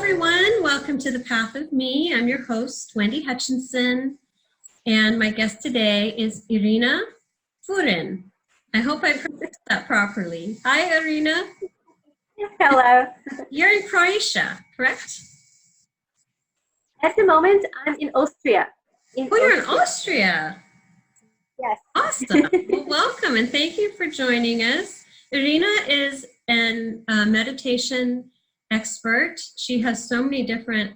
everyone. Welcome to The Path of Me. I'm your host, Wendy Hutchinson, and my guest today is Irina Furin. I hope I pronounced that properly. Hi, Irina. Hello. You're in Croatia, correct? At the moment, I'm in Austria. You're in Austria. Yes. Awesome. Well, welcome, and thank you for joining us. Irina is a meditation expert. She has so many different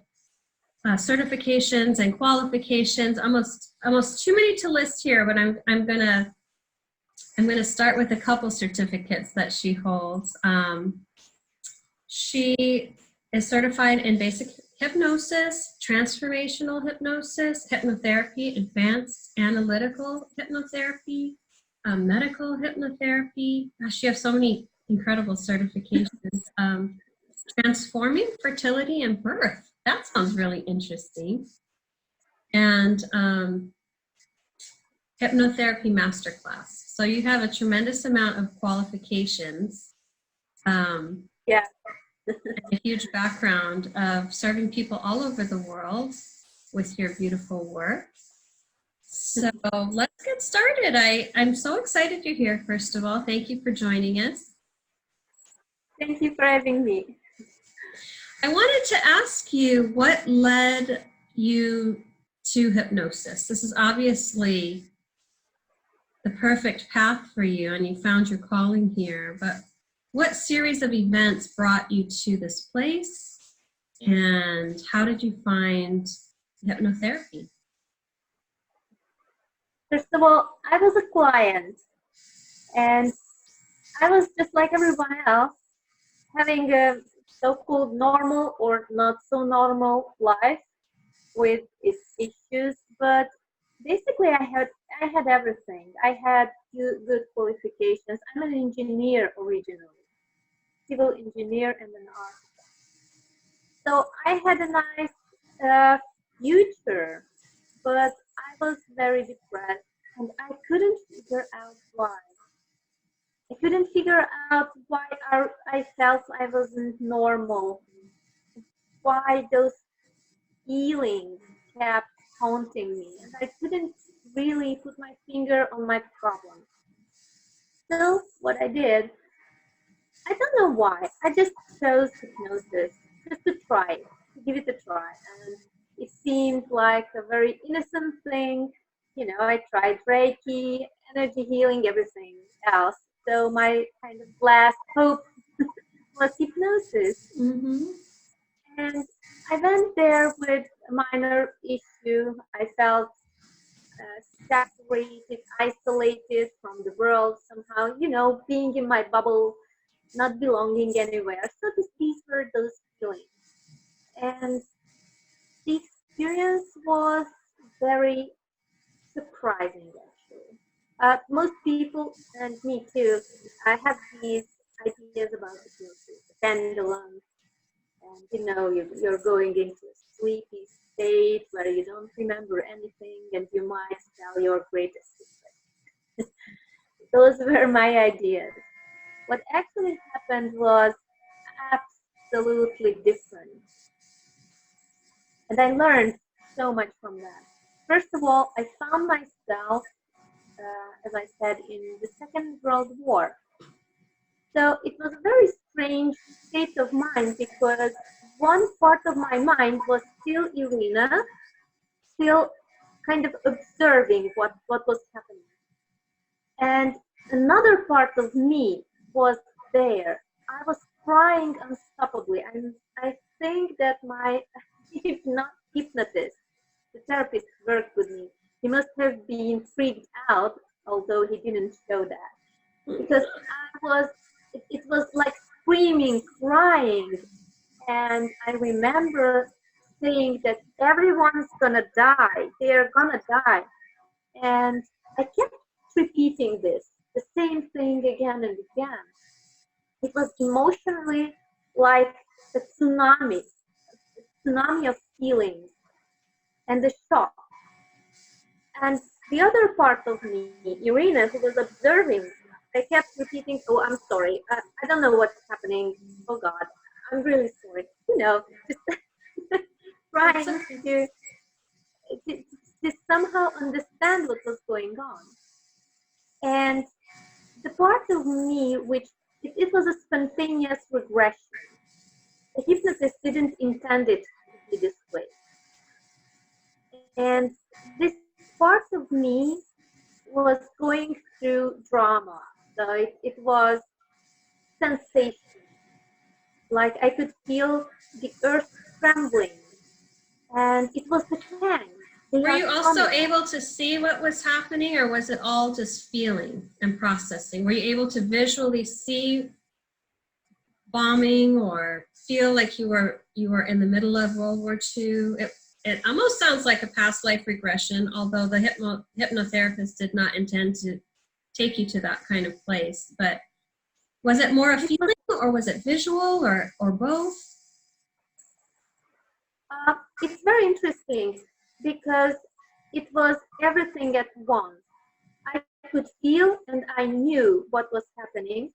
certifications and qualifications, almost too many to list here, but I'm gonna start with a couple certificates that she holds. She is certified in basic hypnosis, transformational hypnosis, hypnotherapy, advanced analytical hypnotherapy, medical hypnotherapy. Gosh, you have so many incredible certifications. Transforming fertility and birth. That sounds really interesting. And hypnotherapy masterclass. So you have a tremendous amount of qualifications. Yeah. A huge background of serving people all over the world with your beautiful work. So let's get started. I'm so excited you're here, first of all. Thank you for joining us. Thank you for having me. I wanted to ask you what led you to hypnosis. This is obviously the perfect path for you, and you found your calling here, but what series of events brought you to this place, and how did you find hypnotherapy? First of all, I was a client, and I was just like everyone else, having a so-called normal or not so normal life with its issues, but basically I had everything. I had good qualifications. I'm an engineer originally, civil engineer and an architect. So I had a nice future, but I was very depressed and I couldn't figure out why. I couldn't figure out why I felt I wasn't normal, why those feelings kept haunting me, and I couldn't really put my finger on my problem. So what I did, I don't know why, I just chose hypnosis just to try it, to give it a try. And it seemed like a very innocent thing. You know, I tried Reiki, energy healing, everything else. So my kind of last hope was hypnosis. Mm-hmm. And I went there with a minor issue. I felt separated, isolated from the world somehow, you know, being in my bubble, not belonging anywhere. So these were those feelings. And the experience was very surprising, actually. Most people, and me too, I have these ideas about hypnosis, the pendulum, and you know, you're going into a sleepy state where you don't remember anything and you might tell your greatest secret. Those were my ideas. What actually happened was absolutely different. And I learned so much from that. First of all, I found myself, as I said, in the Second World War. So it was a very strange state of mind because one part of my mind was still Irina, still kind of observing what was happening. And another part of me was there. I was crying unstoppably. And I think that my hypnotist, the therapist who worked with me, he must have been freaked out, although he didn't show that. Because it was like screaming, crying. And I remember saying that everyone's gonna die. They're gonna die. And I kept repeating this, the same thing again and again. It was emotionally like a tsunami of feelings and the shock. And the other part of me, Irina, who was observing, I kept repeating, oh, I'm sorry. I don't know what's happening. Oh, God, I'm really sorry. just trying It's okay. to, to somehow understand what was going on. And the part of me which it was a spontaneous regression. The hypnotist didn't intend it to be this way. And this part of me was going through drama. So it was sensation. Like I could feel the earth trembling. And it was the tang. Were you also able to see what was happening, or was it all just feeling and processing? Were you able to visually see bombing or feel like you were in the middle of World War II? It almost sounds like a past life regression, although the hypnotherapist did not intend to take you to that kind of place. But was it more a feeling, or was it visual, or both? It's very interesting because it was everything at once. I could feel and I knew what was happening,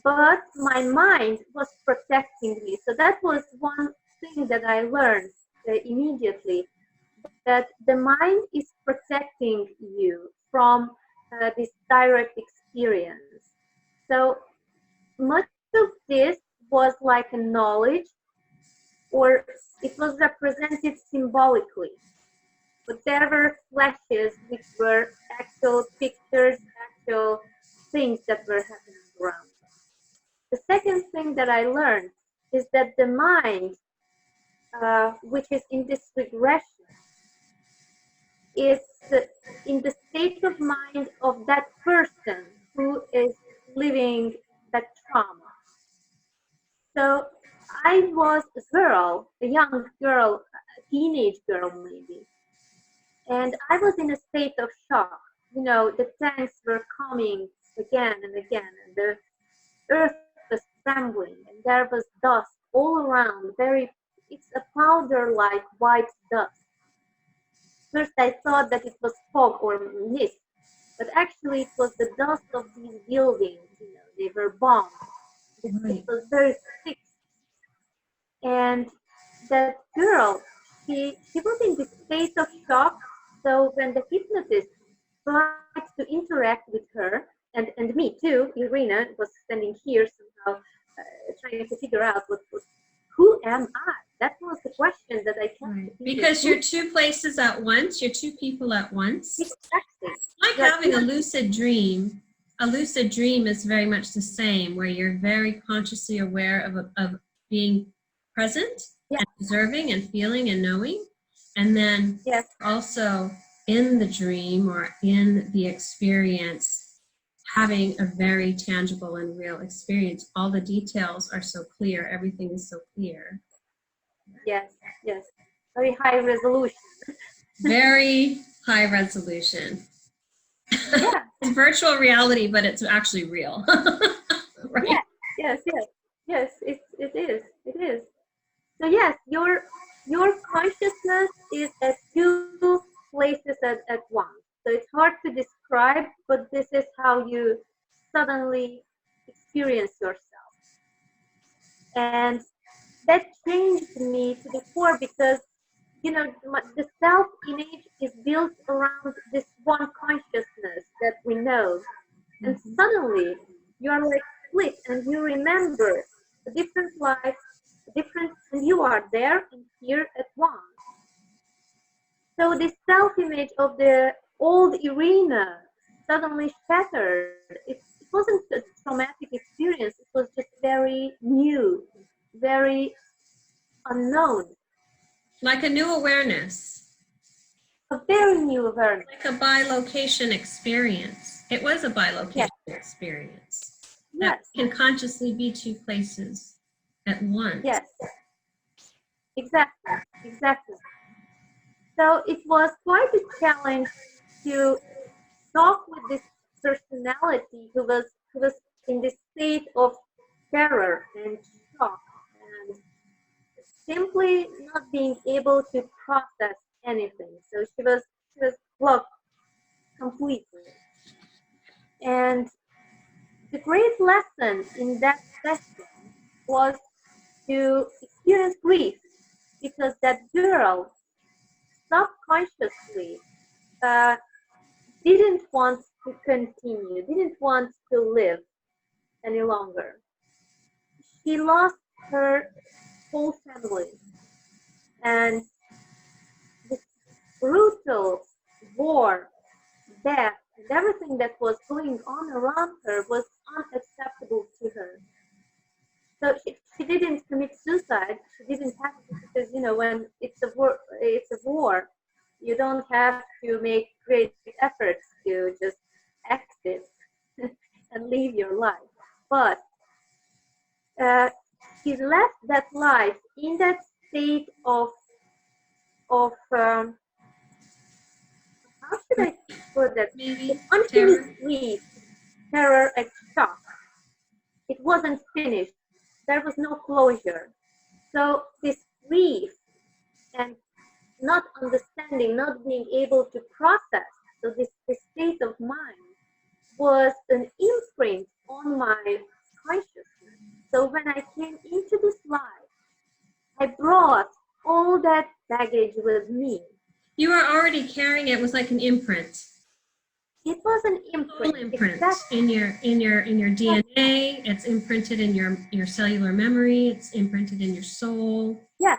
but my mind was protecting me. So that was one thing that I learned immediately, that the mind is protecting you from this direct experience. So much of this was like a knowledge, or it was represented symbolically. But there were flashes which were actual pictures, actual things that were happening around. The second thing that I learned is that the mind, which is in this regression, is in the state of mind of that person who is living that trauma. So I was a girl, a young girl, a teenage girl maybe, and I was in a state of shock. The tanks were coming again and again, and the earth was trembling, and there was dust all around. It's a powder-like white dust. First, I thought that it was fog or mist, but actually, it was the dust of these buildings. They were bombed. It was very thick. And that girl, she was in this state of shock. So when the hypnotist tried to interact with her, and me too, Irina was standing here somehow trying to figure out who am I? That was the question that I kept. Because you're two places at once, you're two people at once. Exactly. It's like having a lucid dream. A lucid dream is very much the same, where you're very consciously aware of being present and observing and feeling and knowing. And then also in the dream or in the experience, having a very tangible and real experience. All the details are so clear. Everything is so clear. Yes. Very high resolution. Very high resolution. Yeah. It's virtual reality, but it's actually real. Right? Yes, it is. So yes, your consciousness is at two places at once. So it's hard to describe, but this is how you suddenly experience yourself. And that changed me to the core because, the self-image is built around this one consciousness that we know. And suddenly you're like split and you remember a different life, and you are there and here at once. So this self-image of the old Irina suddenly shattered. It wasn't a traumatic experience. It was just very new, very unknown. Like a new awareness. A very new awareness. Like a bilocation experience. It was a bilocation experience. That can consciously be two places at once. Yes. Exactly. So it was quite a challenge to talk with this personality who was in this state of terror and shock and simply not being able to process anything. So she was blocked completely. And the great lesson in that session was to experienced grief because that girl subconsciously uh, didn't want to continue, didn't want to live any longer. She lost her whole family, and this brutal war, death, and everything that was going on around her was unacceptable to her. So she didn't commit suicide. She didn't have to, because when it's a war. You don't have to make great efforts to just exit and live your life. But she left that life in that state of how should I put that? Maybe Unfinished terror. grief, terror, and shock. It wasn't finished. There was no closure. So this grief and not understanding, not being able to process, so this state of mind was an imprint on my consciousness. So when I came into this life, I brought all that baggage with me. You were already carrying it. It was like an imprint. It was an Total imprint. imprint Exactly. in your DNA. It's imprinted in your cellular memory. It's imprinted in your soul. Yeah.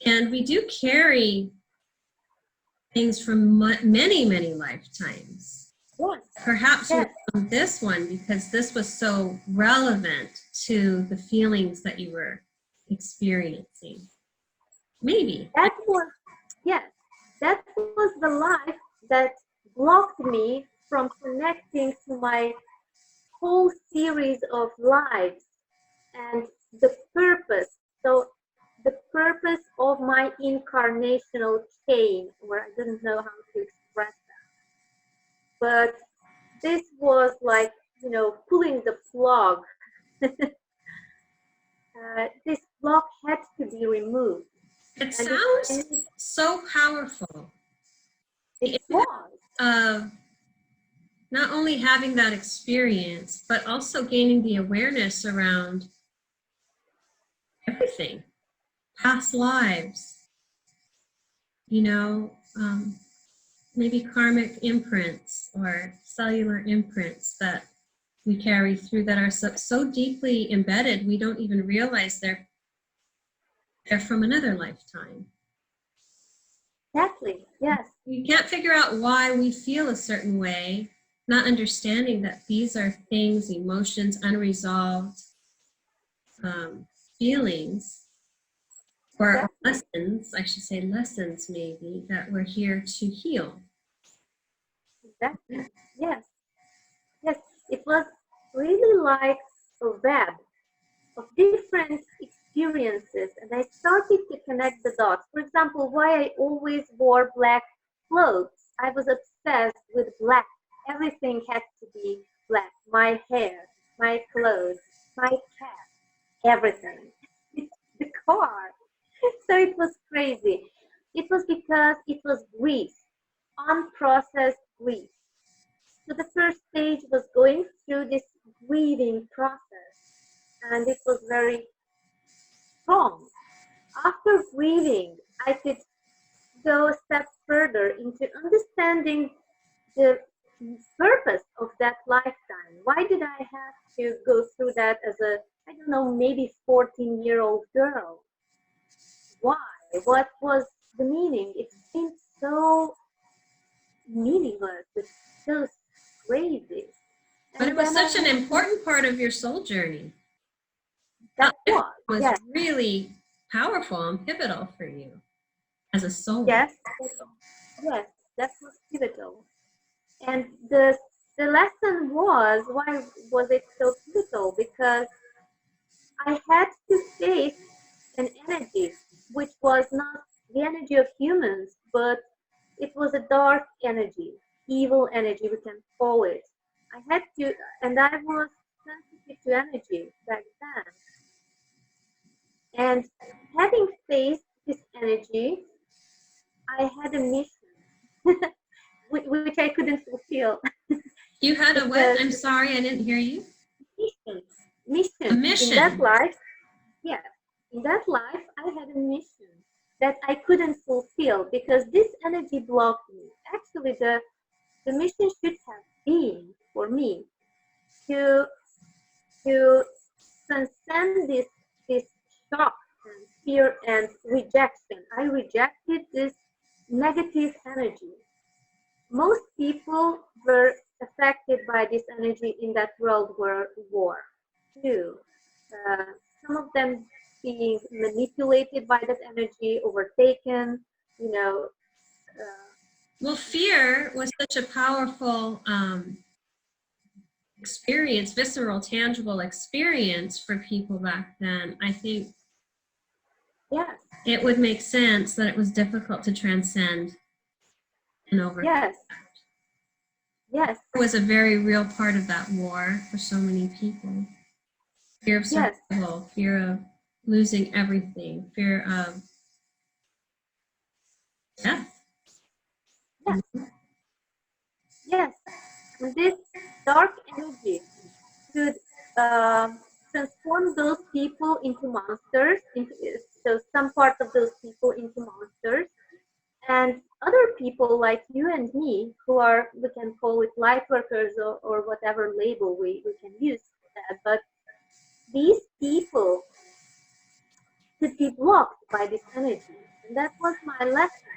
And we do carry things from many, many lifetimes. Yes. Perhaps Yes. on this one, because this was so relevant to the feelings that you were experiencing. Maybe. That was the life that blocked me from connecting to my whole series of lives and the purpose. So the purpose of my incarnational chain, where I didn't know how to express that. But this was like, pulling the plug. This block had to be removed. It sounds so powerful. It was. Of not only having that experience, but also gaining the awareness around everything, past lives, maybe karmic imprints or cellular imprints that we carry through that are so deeply embedded, we don't even realize they're from another lifetime. Exactly, yes. We can't figure out why we feel a certain way, not understanding that these are things, emotions, unresolved feelings, or lessons, I should say lessons maybe, that we're here to heal. Exactly, yes. Yes, it was really like a web of different experiences, and I started to connect the dots. For example, why I always wore black clothes. I was obsessed with black. Everything had to be black. My hair, my clothes, my cat, everything. The car. So it was crazy. It was because it was grief, unprocessed grief. So the first stage was going through this grieving process, and it was very strong. After grieving, I could go a step further into understanding the purpose of that lifetime. Why did I have to go through that as a, I don't know, maybe 14-year-old girl? Why? What was the meaning? It seemed so meaningless. It's so crazy. But it was such an important part of your soul journey. That was yes. Really powerful and pivotal for you as a soul. Yes, yes, that was pivotal. And the lesson was, why was it so pivotal? Because I had to face an energy which was not the energy of humans, but it was a dark energy, evil energy, we can call it. I had to, and I was sensitive to energy back then. And having faced this energy, I had a mission, which I couldn't fulfill. You had a what? I'm sorry, I didn't hear you. Mission. A mission. In that life, yes. in that life, I had a mission that I couldn't fulfill because this energy blocked me. Actually, the mission should have been for me to to transcend this shock and fear and rejection. I rejected this negative energy. Most people were affected by this energy in that war too. Uh, some of them being manipulated by that energy, overtaken, you know. Uh, Well, fear was such a powerful experience, visceral, tangible experience for people back then. I think yes, it would make sense that it was difficult to transcend and overcome. yes, yes, It was a very real part of that war for so many people. Fear of yes, survival, fear of losing everything, fear of death. yes, yes. And this dark energy could transform those people into monsters, so some part of those people into monsters, and other people like you and me, who are, we can call it light workers or whatever label we can use for that, but these people could be blocked by this energy. And that was my lesson,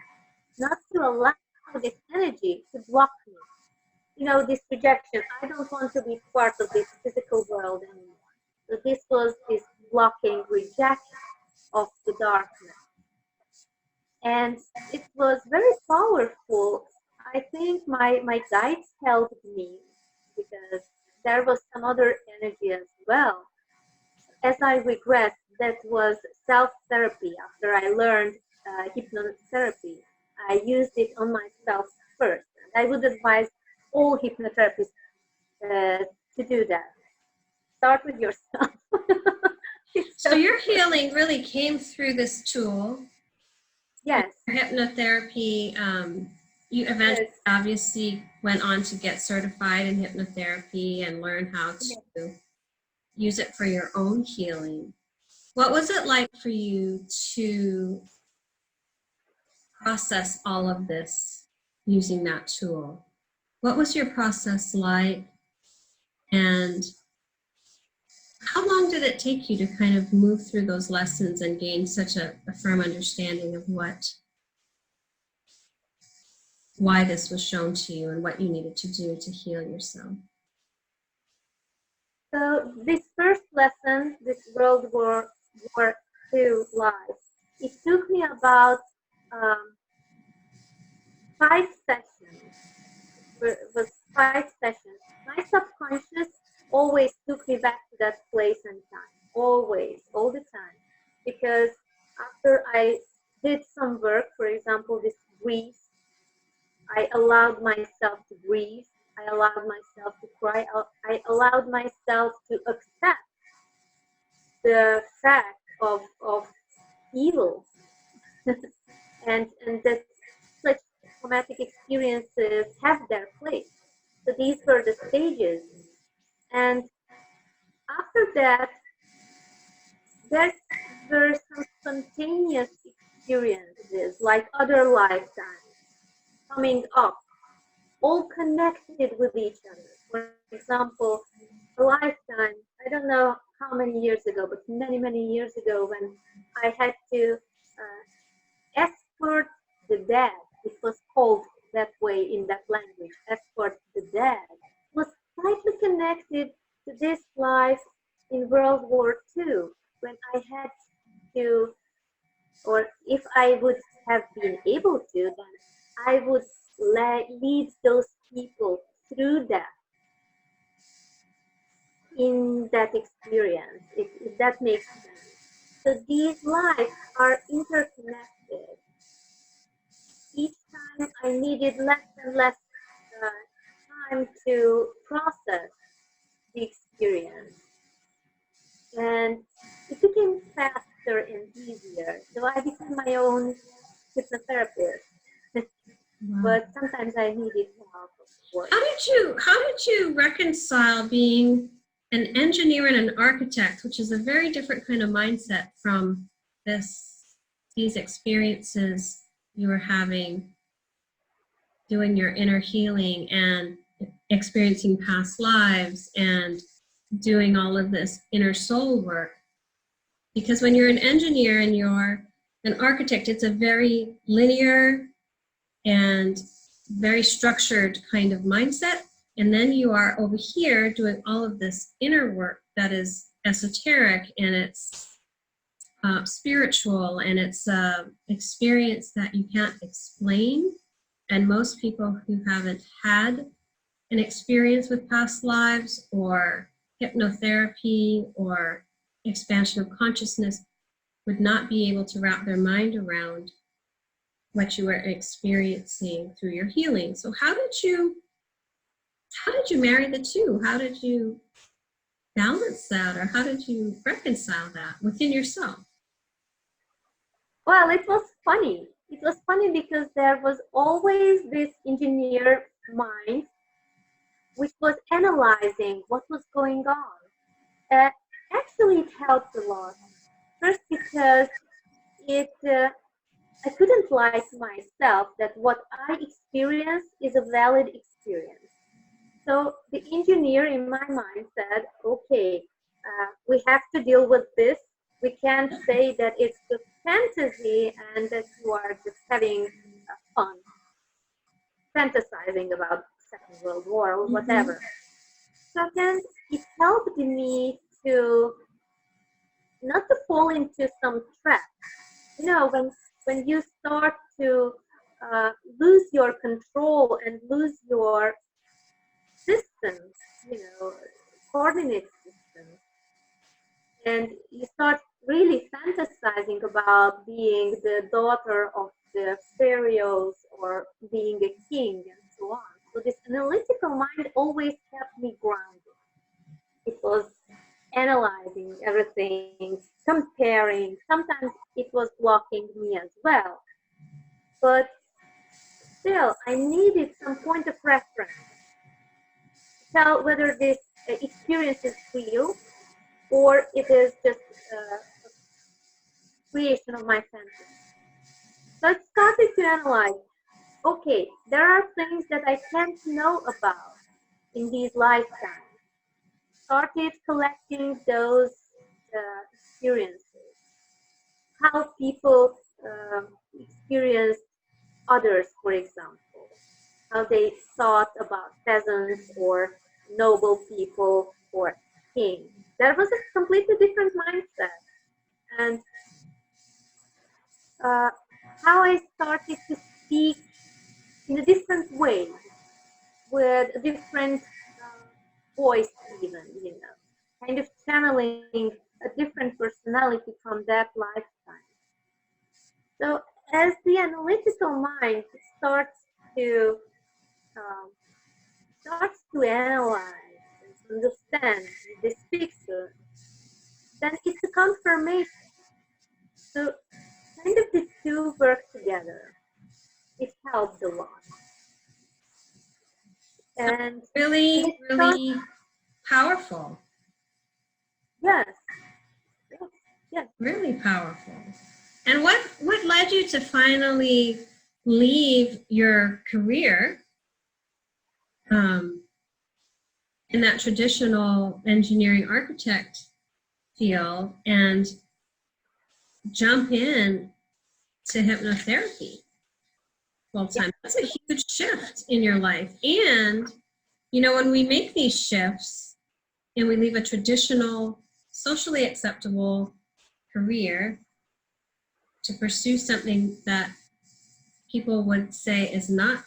not to allow this energy to block me. You know, this rejection. I don't want to be part of this physical world anymore. So this was this blocking rejection of the darkness. And it was very powerful. I think my guides helped me because there was some other energy as well. As I regret, that was self-therapy. After I learned hypnotherapy, I used it on myself first. And I would advise all hypnotherapists to do that. Start with yourself. So your healing really came through this tool. Yes. Hypnotherapy, you eventually Yes. obviously went on to get certified in hypnotherapy and learn how to use it for your own healing. What was it like for you to process all of this using that tool? What was your process like, and how long did it take you to kind of move through those lessons and gain such a firm understanding of why this was shown to you and what you needed to do to heal yourself? So this first lesson, this War II life, it took me about 5 sessions. It was 5 sessions. My subconscious always took me back to that place and time, always, all the time, because after I did some work, for example, this breathe, I allowed myself to breathe. I allowed myself to cry out. I allowed myself to accept the fact of evil and that such traumatic experiences have their place. So these were the stages. And after that, there were some spontaneous experiences like other lifetimes coming up, all connected with each other. For example, a lifetime, I don't know how many years ago, but many, many years ago, when I had to escort the dead. It was called that way in that language, escort the dead. Was tightly connected to this life in World War II when I had to, or if I would have been able to, then I would lead those people through that in that experience, if that makes sense. So these lives are interconnected. Each time I needed less and less time to process the experience, and it became faster and easier. So I became my own hypnotherapist, Wow. but sometimes I needed help, of course. How did you reconcile being an engineer and an architect, which is a very different kind of mindset from these experiences you were having, doing your inner healing and experiencing past lives and doing all of this inner soul work. Because when you're an engineer and you're an architect, it's a very linear and very structured kind of mindset. And then you are over here doing all of this inner work that is esoteric, and it's spiritual, and it's experience that you can't explain. And most people who haven't had an experience with past lives or hypnotherapy or expansion of consciousness would not be able to wrap their mind around what you were experiencing through your healing. So how did you marry the two? How did you balance that, or how did you reconcile that within yourself? Well, it was funny. It was funny because there was always this engineer mind which was analyzing what was going on. Actually, it helped a lot. First, because I couldn't lie to myself that what I experience is a valid experience. So the engineer in my mind said, okay, we have to deal with this. We can't say that it's just fantasy and that you are just having fun, fantasizing about Second World War or whatever. Second, it helped me to not to fall into some trap. You know, when you start to lose your control and lose your systems, you know, coordinate systems, and you start really fantasizing about being the daughter of the pharaohs or being a king and so on. So this analytical mind always kept me grounded. It was analyzing everything, comparing. Sometimes it was blocking me as well. But still, I needed some point of reference to tell whether this experience is real or it is just a creation of my fantasy. So I started to analyze, okay, there are things that I can't know about in these lifetimes. Started collecting those experiences, how people experience others, for example, how they thought about peasants or noble people or kings. That was a completely different mindset. And how I started to speak in a different way, with a different voice even, you know, kind of channeling a different personality from that lifetime. So as the analytical mind starts to analyze and understand this picture, then it's a confirmation. So kind of the two work together. It helps a lot. And Really, really powerful. Yes. Yes. Yes. Really powerful. And what led you to finally leave your career in that traditional engineering architect field and jump in to hypnotherapy full time? That's a huge shift in your life. And, you know, when we make these shifts and we leave a traditional, socially acceptable career to pursue something that people would say is not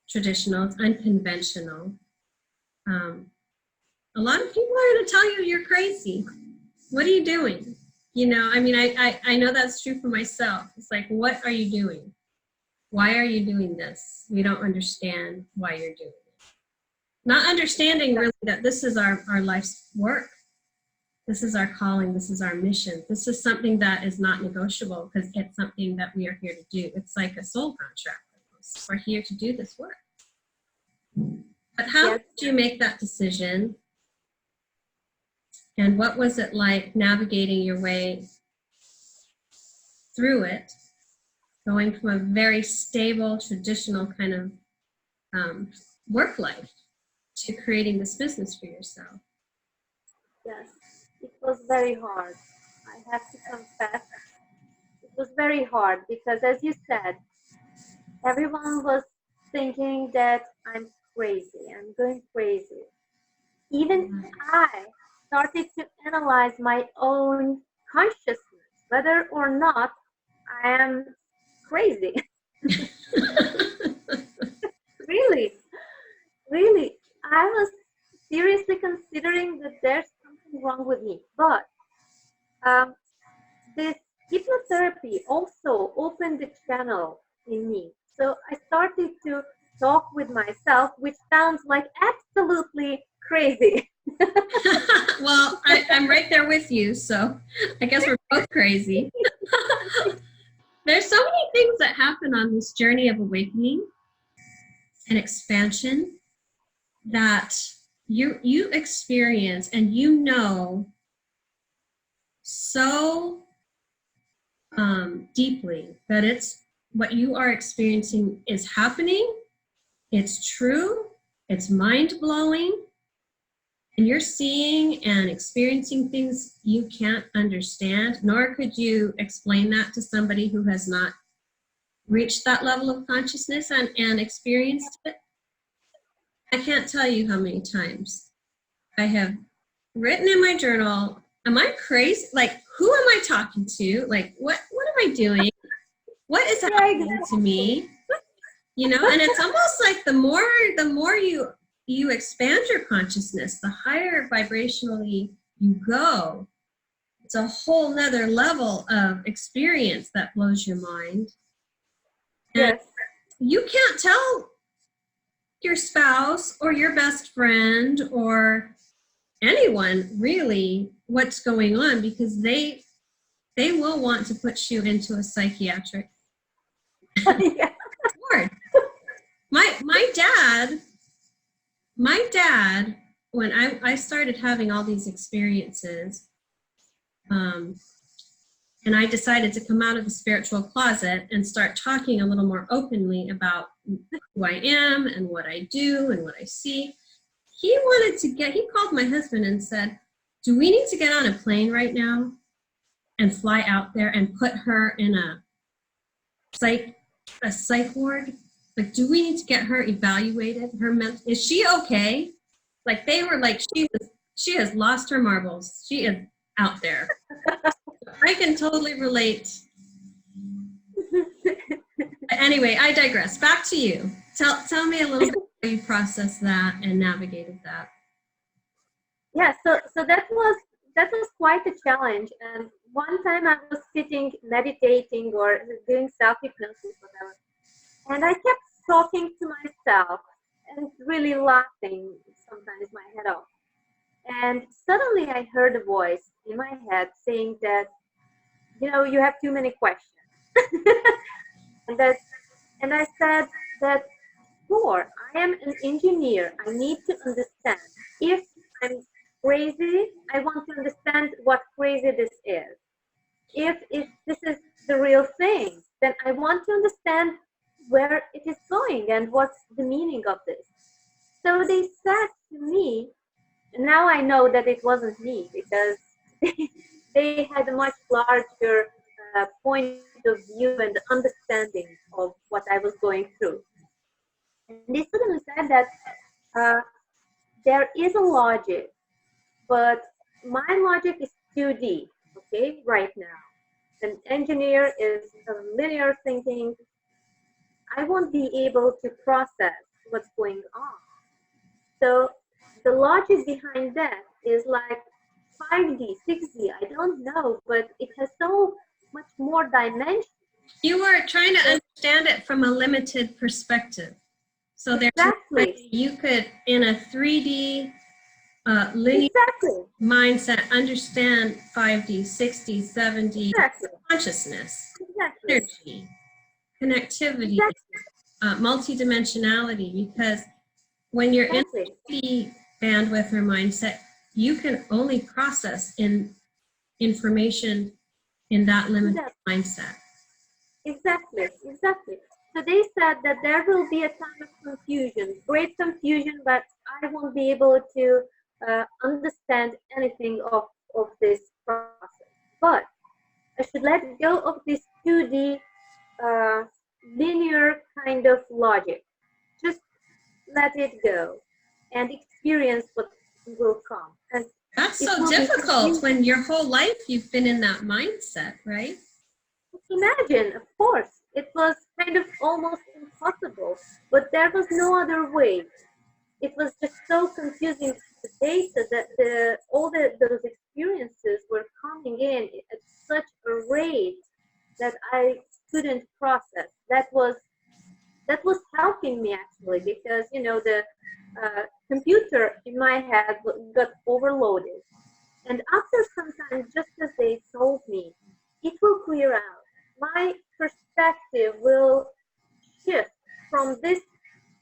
traditional, it's unconventional, a lot of people are going to tell you you're crazy. What are you doing? You know, I mean, I know that's true for myself. It's like, what are you doing? Why are you doing this? We don't understand why you're doing it. Not understanding really that this is our life's work. This is our calling. This is our mission. This is something that is not negotiable because it's something that we are here to do. It's like a soul contract. We're here to do this work. But how did you make that decision And what was it like navigating your way through it, going from a very stable, traditional kind of work life to creating this business for yourself? Yes, it was very hard. I have to confess, it was very hard because, as you said, everyone was thinking that I'm crazy, I'm going crazy. Even I started to analyze my own consciousness, whether or not I am crazy. Really, really, I was seriously considering that there's something wrong with me. But um, this hypnotherapy also opened the channel in me. So I started to talk with myself, which sounds like absolutely crazy. Well, I'm right there with you, so I guess we're both crazy. There's so many things that happen on this journey of awakening and expansion that you experience, and you know so deeply that it's what you are experiencing is happening. It's true. It's mind-blowing. And you're seeing and experiencing things you can't understand, nor could you explain that to somebody who has not reached that level of consciousness and experienced it. I can't tell you how many times I have written in my journal, am I crazy? Like, who am I talking to? Like, what am I doing? What is happening to me? You know, and it's almost like the more you expand your consciousness, the higher vibrationally you go. It's a whole nother level of experience that blows your mind. And Yes. you can't tell your spouse or your best friend or anyone really what's going on, because they will want to put you into a psychiatric Yeah. ward. My dad, when I started having all these experiences, and I decided to come out of the spiritual closet and start talking a little more openly about who I am and what I do and what I see, he called my husband and said, do we need to get on a plane right now and fly out there and put her in a psych ward? Like, do we need to get her evaluated? Is she okay? Like, they were like, she has lost her marbles. She is out there. I can totally relate. Anyway, I digress. Back to you. Tell me a little bit how you processed that and navigated that. Yeah, so that was quite a challenge. And one time I was sitting meditating or doing self-hypnosis, whatever, and I kept talking to myself and really laughing sometimes my head off. And suddenly I heard a voice in my head saying that, you have too many questions. and I said that, sure, I am an engineer. I need to understand. If I'm crazy, I want to understand what crazy this is. If this is the real thing, then I want to understand where it is going and what's the meaning of this. So they said to me, now I know that it wasn't me, because they had a much larger point of view and understanding of what I was going through. And they suddenly said that uh, there is a logic, but my logic is 2D, okay, right now. An engineer is a linear thinking. I won't be able to process what's going on. So the logic behind that is like 5D, 6D, I don't know, but it has so much more dimension. You were trying to understand it from a limited perspective. So there's Exactly. you could, in a 3D linear mindset, understand 5D, 6D, 7D consciousness, energy, connectivity, multidimensionality, because when you're in the bandwidth or mindset, you can only process in information in that limited mindset. Exactly, exactly. So they said that there will be a time of confusion, great confusion, but I won't be able to understand anything of this process. But I should let go of this 2D uh, linear kind of logic. Just let it go and experience what will come. And That's it so will be difficult confusing. when your whole life you've been in that mindset, right? Imagine, of course, it was kind of almost impossible, but there was no other way. It was just so confusing, the data that those experiences were coming in at such a rate that I couldn't process. That was helping me actually, because the computer in my head got overloaded. And after some time, just as they told me, it will clear out. My perspective will shift from this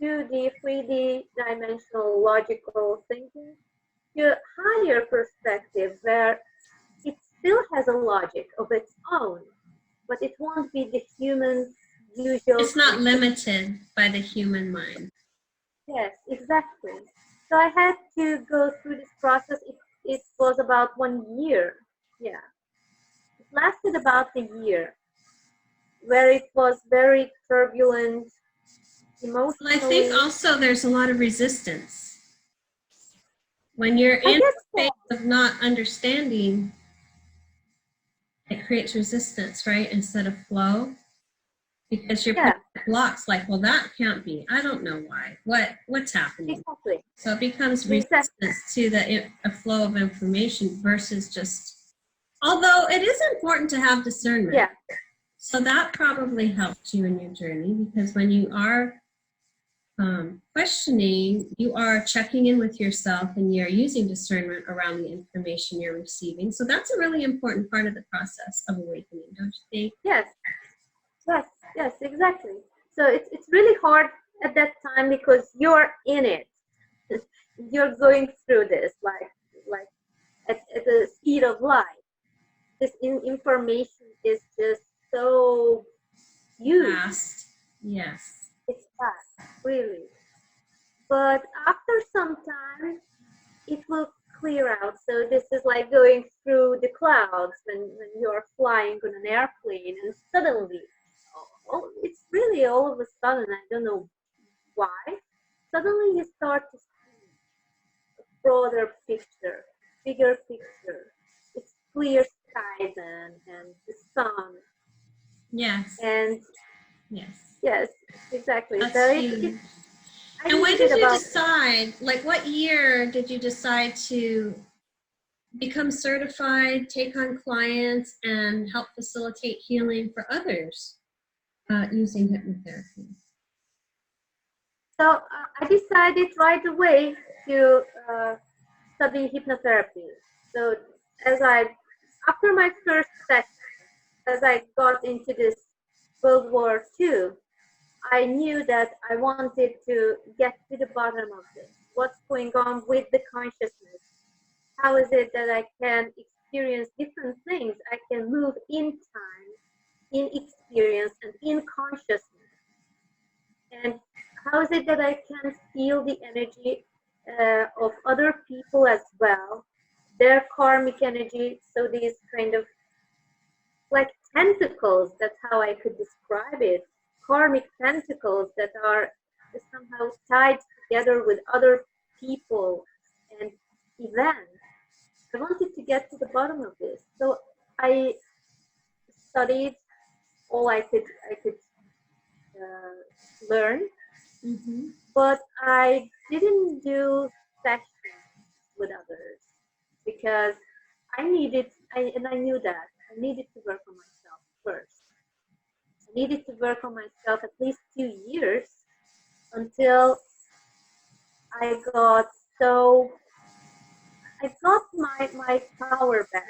2D, 3D dimensional logical thinking to a higher perspective where it still has a logic of its own, but it won't be the human usual It's not concept. limited by the human mind. Yes, exactly. So I had to go through this process. It was about 1 year. Yeah, it lasted about a year, where it was very turbulent Well, I think emotionally. also there's a lot of resistance. When you're I in guess a so. space of not understanding, it creates resistance, right? Instead of flow. Because you're putting Yeah, blocks like, well, that can't be. I don't know why. What's happening? exactly. So it becomes Exactly. resistance to a flow of information versus just, although it is important to have discernment. Yeah, So that probably helped you in your journey, because when you are questioning, you are checking in with yourself and you're using discernment around the information you're receiving. So that's a really important part of the process of awakening, don't you think? yes, yes, yes, exactly. So it's really hard at that time because you're in it. You're going through this like at the speed of light. This information is just so huge. Fast. Yes. It's fast, really. But after some time, it will clear out. So this is like going through the clouds when you're flying on an airplane, and suddenly, it's really all of a sudden, I don't know why, suddenly you start to see a broader picture, bigger picture. It's clear skies and the sun. Yes. And Yes. yes, exactly. So That's huge. I And when needed did you about, decide, like what year did you decide to become certified, take on clients, and help facilitate healing for others using hypnotherapy? so I decided right away to study hypnotherapy. So as I, after my first session, as I got into this World War II, I knew that I wanted to get to the bottom of this. What's going on with the consciousness? How is it that I can experience different things? I can move in time, in experience, and in consciousness. And how is it that I can feel the energy of other people as well, their karmic energy? So these kind of like tentacles, that's how I could describe it, karmic tentacles that are somehow tied together with other people and events. I wanted to get to the bottom of this. So I studied all I could learn, Mm-hmm. but I didn't do sessions with others because I knew that I needed to work on myself first. I needed to work on myself at least 2 years until I got so I got my power back.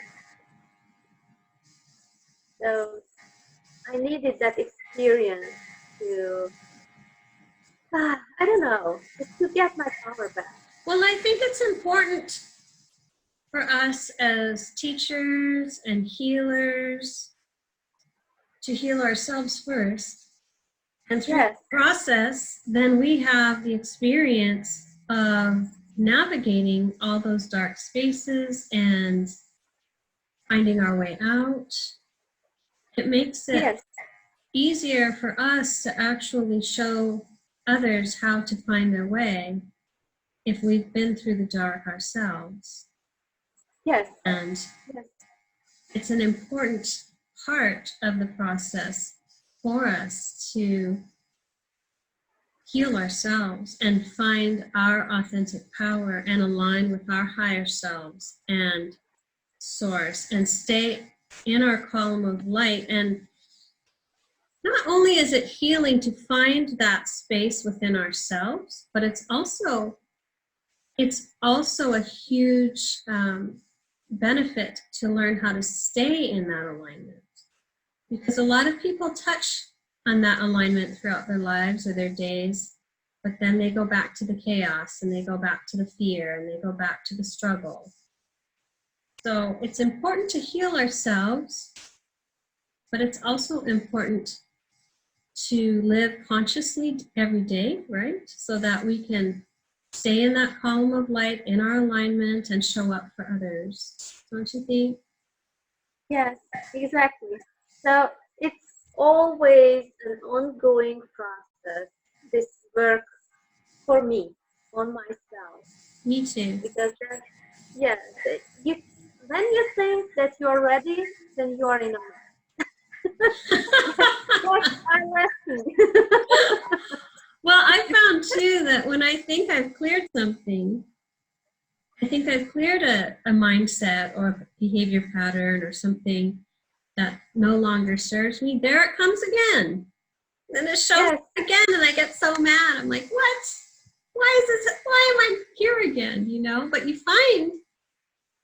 So I needed that experience to I don't know, just to get my power back. Well, I think it's important for us as teachers and healers to heal ourselves first. And through Yes. the process, then we have the experience of navigating all those dark spaces and finding our way out. It makes it Yes. easier for us to actually show others how to find their way if we've been through the dark ourselves. Yes. And Yes. it's an important part of the process for us to heal ourselves and find our authentic power and align with our higher selves and source and stay in our column of light. And not only is it healing to find that space within ourselves, but it's also a huge benefit to learn how to stay in that alignment. Because a lot of people touch on that alignment throughout their lives or their days, but then they go back to the chaos and they go back to the fear and they go back to the struggle. So it's important to heal ourselves, but it's also important to live consciously every day, right? So that we can stay in that column of light in our alignment and show up for others. Don't you think? Yes, exactly. So it's always an ongoing process, this work for me, on myself. Me too. Because then, yes, you, when you think that you are ready, then you are in a mess. What I'm asking. Well, I found too that when I think I've cleared something, I think I've cleared a mindset or a behavior pattern or something that no longer serves me, there it comes again. Then it shows Yes. up again and I get so mad. I'm like, what? Why am I here again? You know, but you find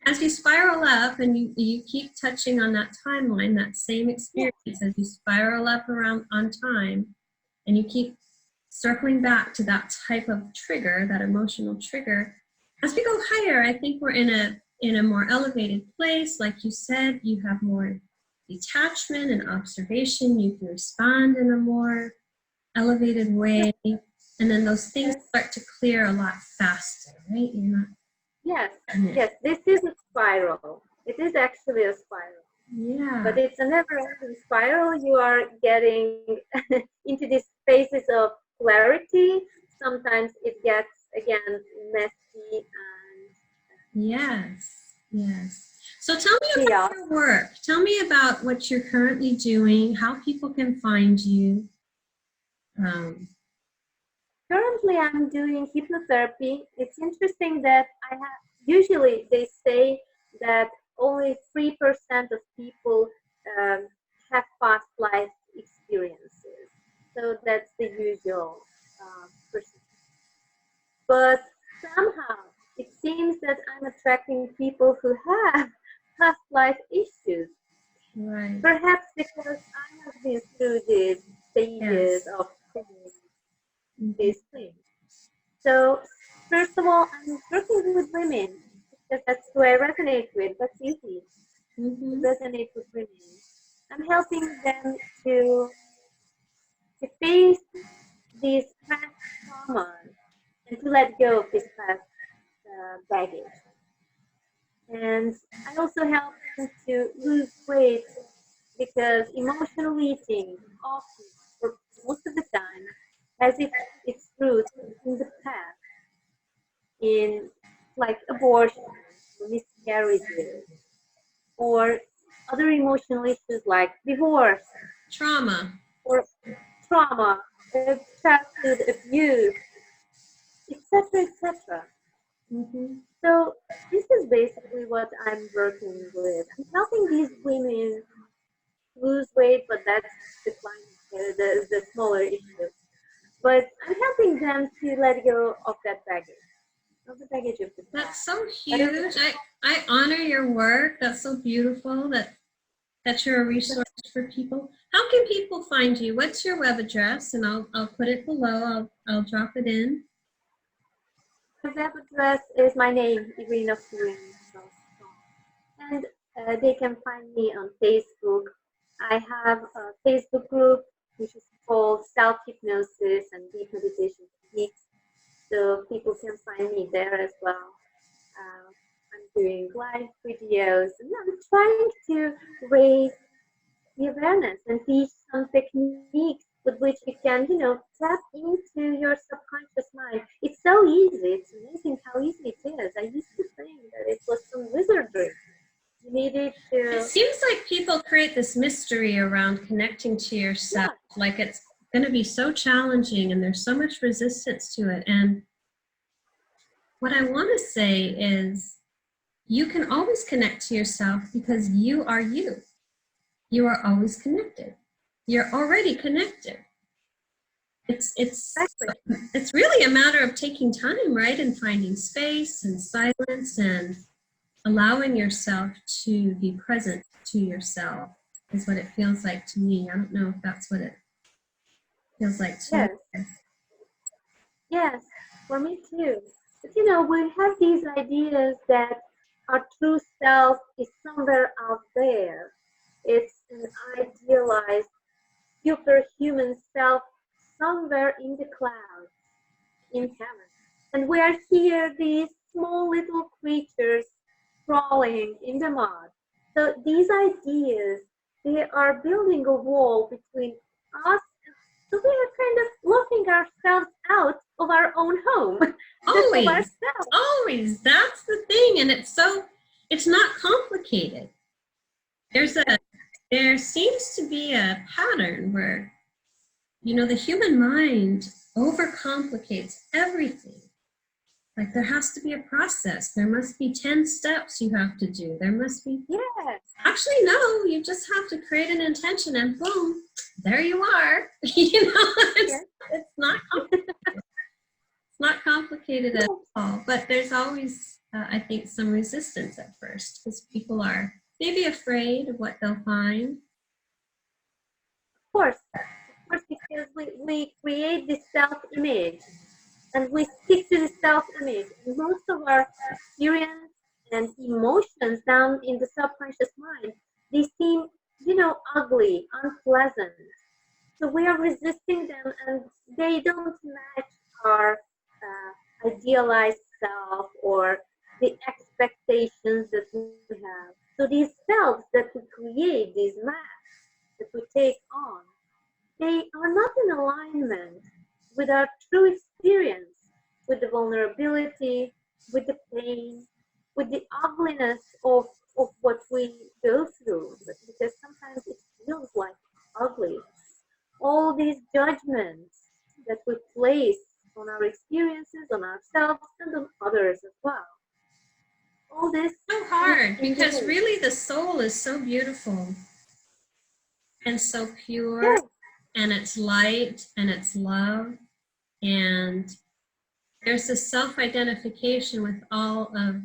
as you spiral up and you keep touching on that timeline, that same experience, as you spiral up around on time and you keep circling back to that type of trigger, that emotional trigger, as we go higher, I think we're in a more elevated place. Like you said, you have more detachment and observation. You can respond in a more elevated way. And then those things start to clear a lot faster, right? You're not. Yes, yes, this is a spiral. It is actually a spiral. Yeah. But it's a never-ending spiral. You are getting into these spaces of clarity. Sometimes it gets, again, messy and Yes. So tell me about your work. Tell me about what you're currently doing, how people can find you. Currently, I'm doing hypnotherapy. It's interesting that usually they say that only 3% of people have past life experiences. So that's the usual percentage. But somehow it seems that I'm attracting people who have past life issues. Right. Perhaps because I have been through these stages of these things. So, first of all, I'm working with women because that's who I resonate with. That's easy to resonate with women. I'm helping them to face these past traumas and to let go of this past baggage. And I also help them to lose weight because emotional eating often, or most of the time, has its roots in the past, in like abortion, miscarriages, or other emotional issues like divorce, Trauma, or trauma, childhood abuse, etc., etc. So this is basically what I'm working with. I'm helping these women lose weight, but that's the smaller issue. But I'm helping them to let go of that baggage. Of the baggage of the past. That's so huge. I honor your work. That's so beautiful that you're a resource for people. How can people find you? What's your web address? And I'll put it below. I'll drop it in. My web address is my name, Irina Furin. and they can find me on Facebook. I have a Facebook group which is called Self Hypnosis and Deep Meditation Techniques, so people can find me there as well. I'm doing live videos, and I'm trying to raise the awareness and teach some techniques with which you can, tap into your subconscious mind. It's so easy. It's amazing how easy it is. I used to think that it was some wizardry. You needed It to. seems like people create this mystery around connecting to yourself, like it's going to be so challenging and there's so much resistance to it. And what I want to say is you can always connect to yourself because you are you. You are always connected. You're already connected. It's really a matter of taking time, right? And finding space and silence and allowing yourself to be present to yourself is what it feels like to me. I don't know if that's what it feels like to you. Yes, for me too. But we have these ideas that our true self is somewhere out there. It's an idealized superhuman self somewhere in the clouds, in heaven. And we are here, these small little creatures crawling in the mud. So these ideas, they are building a wall between us. So we are kind of locking ourselves out of our own home. Always. That's the thing. And it's not complicated. There seems to be a pattern where, the human mind overcomplicates everything. Like there has to be a process. There must be 10 steps you have to do. There must be. Yes. Actually, no, you just have to create an intention and boom, there you are. It's not complicated. It's not complicated at all. But there's always, I think, some resistance at first because people are maybe afraid of what they'll find. Of course, because we create this self-image and we stick to the self-image. And most of our experience and emotions down in the subconscious mind, they seem, ugly, unpleasant. So we are resisting them and they don't match our idealized self or the expectations that we have. So these selves that we create, these masks that we take on, they are not in alignment with our true experience, with the vulnerability, with the pain, with the ugliness of what we go through, because sometimes it feels like ugly. All these judgments that we place on our experiences, on ourselves, and on others as well. All this so hard because really the soul is so beautiful and so pure, and it's light and it's love, and there's a self-identification with all of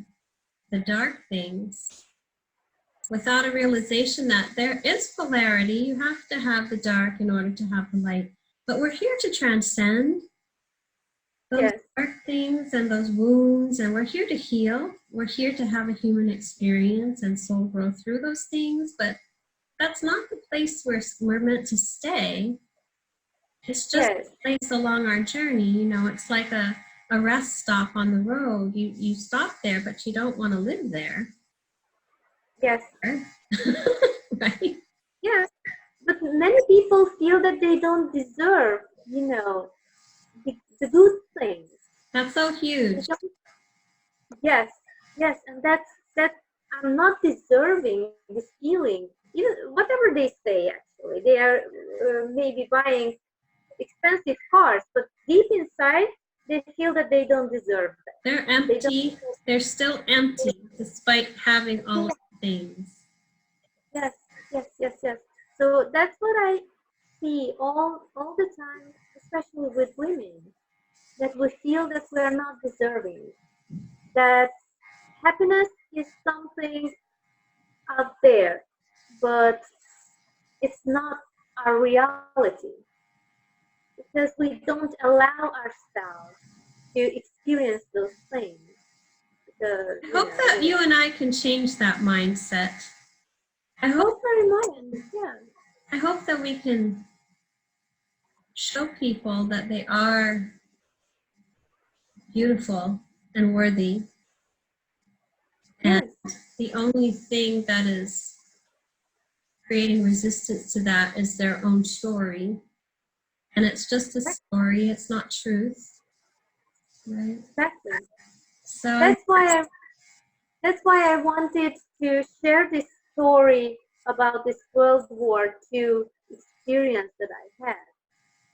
the dark things without a realization that there is polarity. You have to have the dark in order to have the light, but we're here to transcend those dark things and those wounds, and we're here to heal. We're here to have a human experience and soul growth through those things, but that's not the place where we're meant to stay. It's just a place along our journey. It's like a rest stop on the road. You stop there, but you don't want to live there. Yes. Right? Yes. But many people feel that they don't deserve, the good things. That's so huge. Yes. And that's I'm not deserving this feeling. Even whatever they say, actually, they are maybe buying expensive cars, but deep inside, they feel that they don't deserve that. They're empty. They're still empty despite having all of the things. Yes. So that's what I see all the time, especially with women, that we feel that we are not deserving, that happiness is something out there, but it's not our reality, because we don't allow ourselves to experience those things, I hope that you and I can change that mindset. I hope very much. Yeah. I hope that we can show people that they are beautiful and worthy. And the only thing that is creating resistance to that is their own story. And it's just a story, it's not truth. Right? Exactly. So that's why I wanted to share this story about this World War II experience that I had.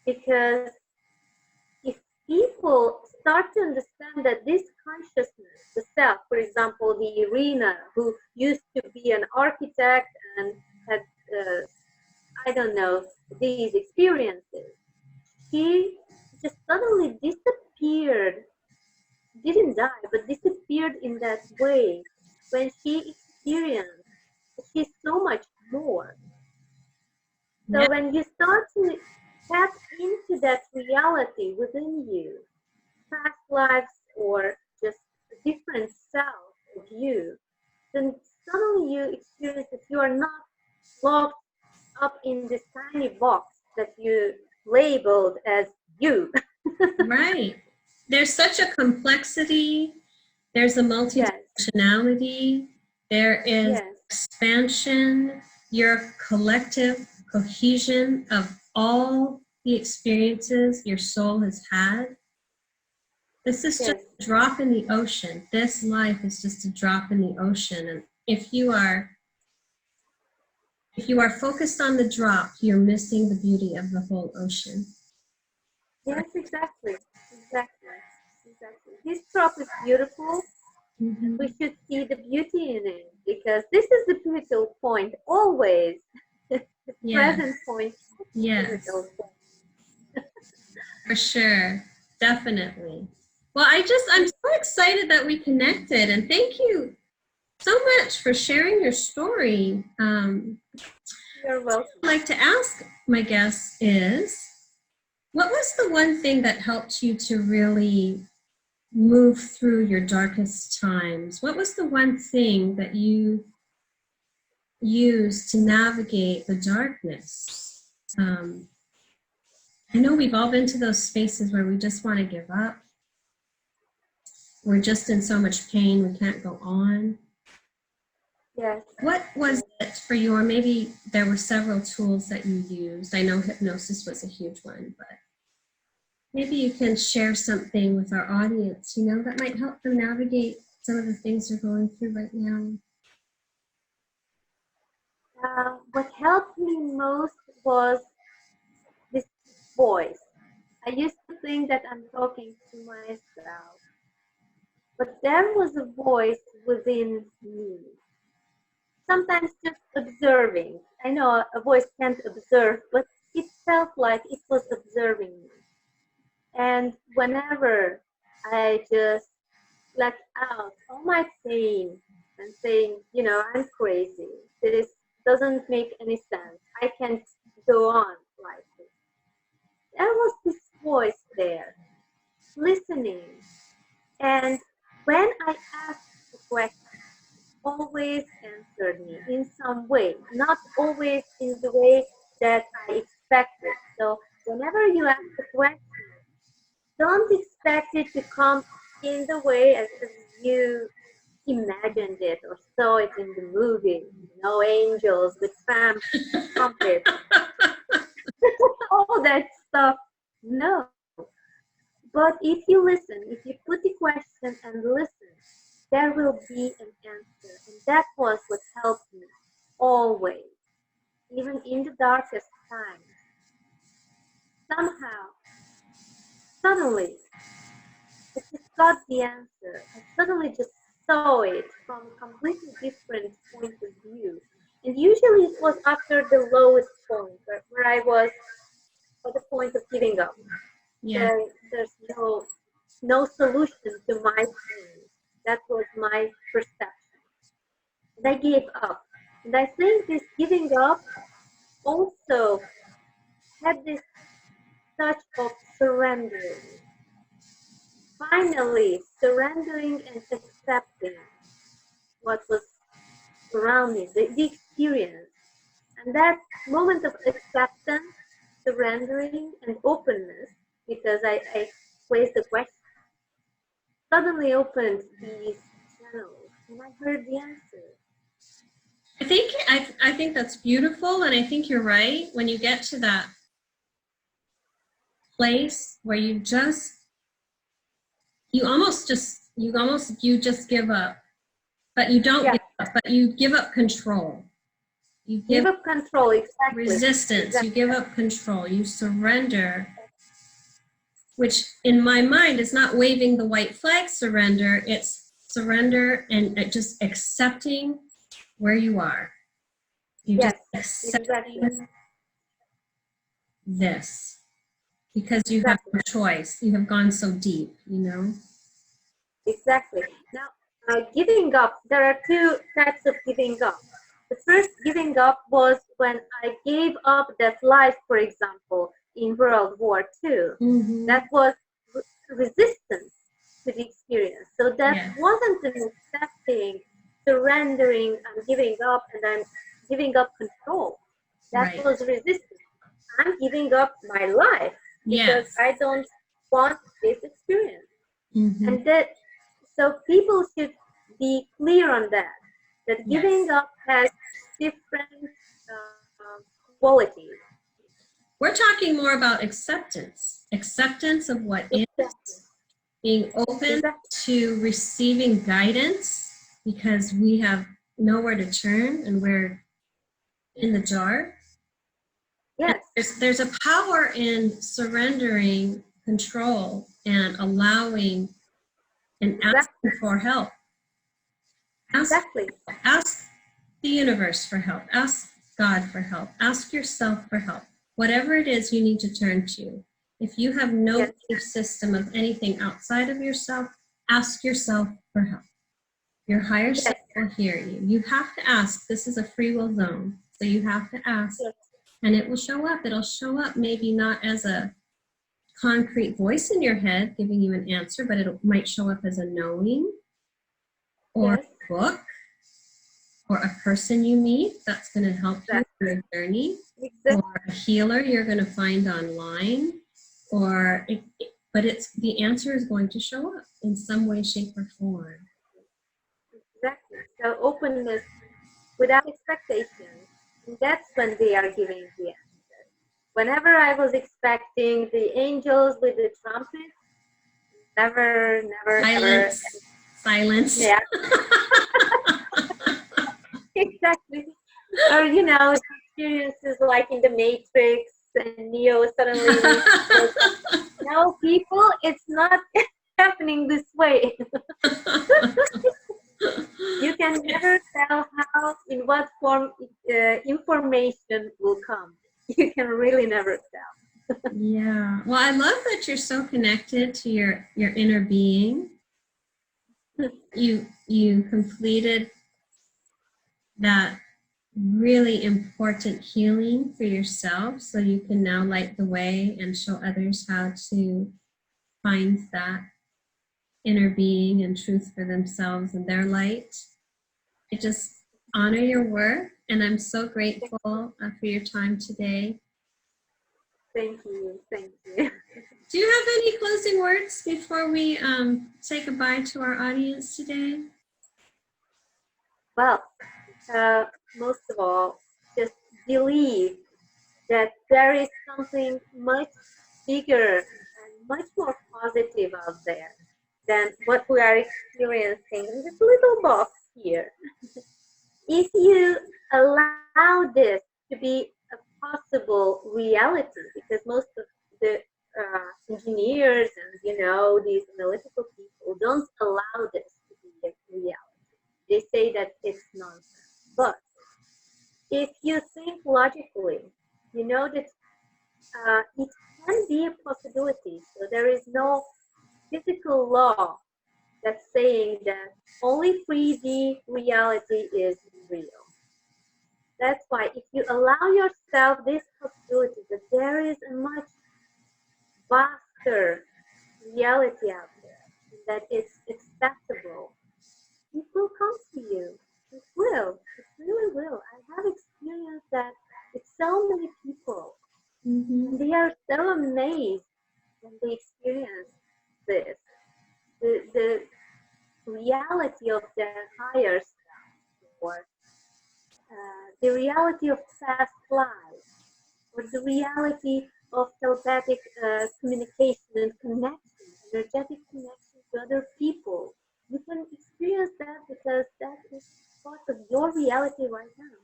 Because if people start to understand that this consciousness, the self, for example, the Irina, who used to be an architect and had, I don't know, these experiences, she just suddenly disappeared, didn't die, but disappeared in that way when she experienced she's so much more. So yeah. when you start to tap into that reality within you, past lives or just a different self of you, then suddenly you experience that you are not locked up in this tiny box that you labeled as you. Right. There's such a complexity, there's a multidimensionality, there is Yes. expansion, your collective cohesion of all the experiences your soul has had. This is just a drop in the ocean. This life is just a drop in the ocean. And if you are focused on the drop, you're missing the beauty of the whole ocean. Yes, exactly. This drop is beautiful. Mm-hmm. We should see the beauty in it because this is the pivotal point always. The present point. Yes. For sure. Definitely. Well, I'm so excited that we connected, and thank you so much for sharing your story. You're welcome. I'd like to ask my guests is, what was the one thing that helped you to really move through your darkest times? What was the one thing that you used to navigate the darkness? I know we've all been to those spaces where we just want to give up. We're just in so much pain, we can't go on. Yes. What was it for you? Or maybe there were several tools that you used. I know hypnosis was a huge one, but maybe you can share something with our audience, that might help them navigate some of the things they're going through right now. What helped me most was this voice. I used to think that I'm talking to myself, but there was a voice within me. Sometimes just observing. I know a voice can't observe, but it felt like it was observing me. And whenever I just let out all my pain and saying, I'm crazy, this doesn't make any sense, I can't go on like this. There was this voice there, listening. And when I asked the question, always answered me in some way, not always in the way that I expected. So whenever you ask the question, don't expect it to come in the way as you imagined it or saw it in the movie. Angels with trumpets, all that stuff. No. But if you listen, if you put the question and listen, there will be an answer. And that was what helped me always, even in the darkest times. Somehow, suddenly, I just got the answer. I suddenly just saw it from a completely different point of view. And usually it was after the lowest point, where I was at the point of giving up. Yeah. There's no solution to my pain. That was my perception. And I gave up. And I think this giving up also had this touch of surrendering. finally surrendering and accepting what was around me, the experience. And that moment of acceptance, surrendering, and openness, because I placed the question, suddenly opened these channels and I heard the answer. I think that's beautiful, and I think you're right. When you get to that place where you just give up, but you don't give up, but you give up control. You give up control, exactly. Resistance, exactly. You give up control, you surrender, which in my mind is not waving the white flag surrender, it's surrender and just accepting where you are. You just accepting this, because you have no choice. You have gone so deep, you know? Exactly. Now, giving up, there are two types of giving up. The first giving up was when I gave up that life, for example, in World War II. Mm-hmm. That was resistance to the experience. So that wasn't an accepting, surrendering, I'm giving up, and I'm giving up control. That was resistance. I'm giving up my life because I don't want this experience. Mm-hmm. And that, so people should be clear on that, that giving up has different qualities. We're talking more about acceptance of what is, being open to receiving guidance, because we have nowhere to turn and we're in the jar. Yes. There's a power in surrendering control and allowing and asking for help. Ask the universe for help. Ask God for help. Ask yourself for help. Whatever it is you need to turn to. If you have no belief system of anything outside of yourself, ask yourself for help. Your higher self will hear you. You have to ask. This is a free will zone. So you have to ask. And it will show up. It'll show up maybe not as a concrete voice in your head giving you an answer, but it might show up as a knowing, or a book, or a person you meet that's going to help you in your journey, or a healer you're going to find online, but the answer is going to show up in some way, shape, or form. Exactly. So openness without expectations, and that's when they are giving the answer. Whenever I was expecting the angels with the trumpet, never, silence. Yeah. Exactly. Or, experiences like in the Matrix and Neo suddenly no, people, it's not happening this way. You can never tell how, in what form information will come. You can really never tell. Yeah. Well, I love that you're so connected to your inner being. You completed that really important healing for yourself, so you can now light the way and show others how to find that inner being and truth for themselves and their light. I just honor your work, and I'm so grateful for your time today. Thank you. Thank you. Do you have any closing words before we say goodbye to our audience today? Well, most of all, just believe that there is something much bigger and much more positive out there than what we are experiencing in this little box here. If you allow this to be a possible reality, because most of the engineers and these analytical people don't allow this to be a reality. They say that it's nonsense. But if you think logically, you know that it can be a possibility. So there is no physical law that's saying that only 3D reality is real. That's why if you allow yourself this possibility that there is a much vaster reality out there, that it's accessible, it will come to you. It will. It really will. I have experienced that with so many people. Mm-hmm. They are so amazed when they experience this. The reality of their higher self, or the reality of past lives, or the reality of telepathic communication and connection, energetic connection to other people. You can experience that because that is part of your reality right now.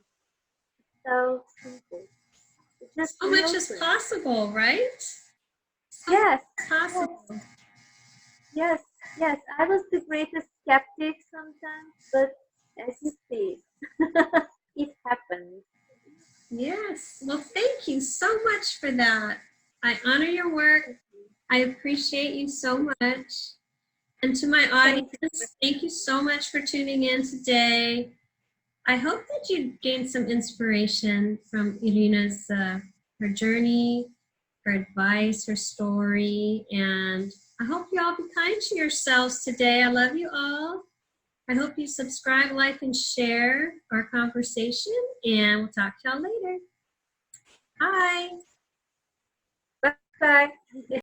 So simple. It's just So be much is open. possible, right? So much Yes, is possible. yes, yes. I was the greatest skeptic sometimes, but as you see, it happens. Yes. Well, thank you so much for that. I honor your work. I appreciate you so much. And to my Thank you. audience, thank you so much for tuning in today. I hope that you gained some inspiration from Irina's her journey, her advice, her story, and I hope you all be kind to yourselves today. I love you all. I hope you subscribe, like, and share our conversation, and we'll talk to y'all later. Bye. Bye bye.